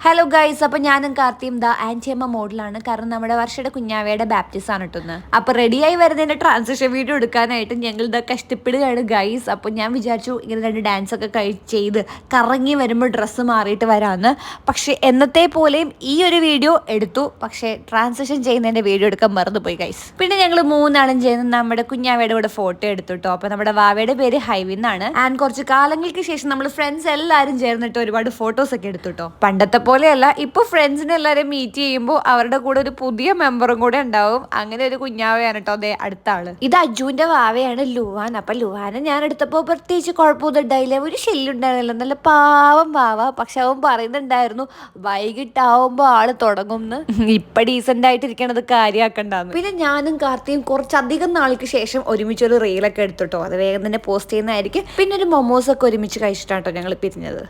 Hello guys, അപ്പോൾ ഞാനും കാർത്തിയും ആൻറ്റിയമ്മ മോഡിലാണ്. കാരണം നമ്മുടെ വർഷയുടെ കുഞ്ഞാവയുടെ ബാപ്റ്റിസം ആണ് കിട്ടുന്നത്. അപ്പോൾ റെഡിയായി വരുന്നതിൻ്റെ ട്രാൻസിഷൻ വീഡിയോ എടുക്കാനായിട്ട് ഞങ്ങൾ കഷ്ടപ്പെടുകയാണ് ഗൈസ്. അപ്പോൾ ഞാൻ വിചാരിച്ചു ഇങ്ങനെ 2 ഡാൻസൊക്കെ ചെയ്ത് കറങ്ങി വരുമ്പോൾ ഡ്രസ്സ് മാറിയിട്ട് വരാമെന്ന്. പക്ഷേ എന്നത്തെ പോലെയും ഈ ഒരു വീഡിയോ എടുത്തു, പക്ഷേ ട്രാൻസിഷൻ ചെയ്യുന്നതിൻ്റെ വീഡിയോ എടുക്കാൻ മറന്നുപോയി ഗൈസ്. പിന്നെ ഞങ്ങൾ 3 ആളും ചെയ്യുന്ന നമ്മുടെ കുഞ്ഞാവയുടെ കൂടെ ഫോട്ടോ എടുത്തു കേട്ടോ. അപ്പോൾ നമ്മുടെ വാവയുടെ പേര് ഹൈവിന്നാണ്. ആൻഡ് കുറച്ച് കാലങ്ങൾക്ക് ശേഷം നമ്മൾ ഫ്രണ്ട്സ് എല്ലാവരും ചേർന്നിട്ട് ഒരുപാട് ഫോട്ടോസൊക്കെ എടുത്തു കേട്ടോ. പണ്ടത്തെ പോലെയല്ല, ഇപ്പോൾ ഫ്രണ്ട്സിനെ എല്ലാവരും മീറ്റ് ചെയ്യുമ്പോൾ അവരുടെ കൂടെ ഒരു പുതിയ മെമ്പറും കൂടെ ഉണ്ടാവും. അങ്ങനെ ഒരു കുഞ്ഞാവയാണ് കേട്ടോ അതെ അടുത്ത ആള്. ഇത് അജുവിന്റെ വാവയാണ് ലുവാൻ. അപ്പൊ ലുവാനെ ഞാൻ എടുത്തപ്പോൾ പ്രത്യേകിച്ച് കുഴപ്പമൊന്നും ഉണ്ടായില്ല, ഒരു ശല്യമുണ്ടായിരുന്നില്ല, നല്ല പാവം വാവ. പക്ഷെ അവൻ പറയുന്നുണ്ടായിരുന്നു വൈകിട്ടാവുമ്പോൾ ആള് തുടങ്ങുംന്ന്. ഇപ്പൊ ഡീസന്റ് ആയിട്ടിരിക്കണത് കാര്യമാക്കണ്ടെന്ന്. പിന്നെ ഞാനും കാർത്തിയും കുറച്ചധികം നാൾക്ക് ശേഷം ഒരുമിച്ചൊരു റീലൊക്കെ എടുത്തിട്ടോ. അത് വേഗം തന്നെ പോസ്റ്റ് ചെയ്യുന്നതായിരിക്കും. പിന്നെ ഒരു മൊമോസ് ഒക്കെ ഒരുമിച്ച് കഴിച്ചിട്ടാട്ടോ ഞങ്ങൾ പിരിഞ്ഞത്.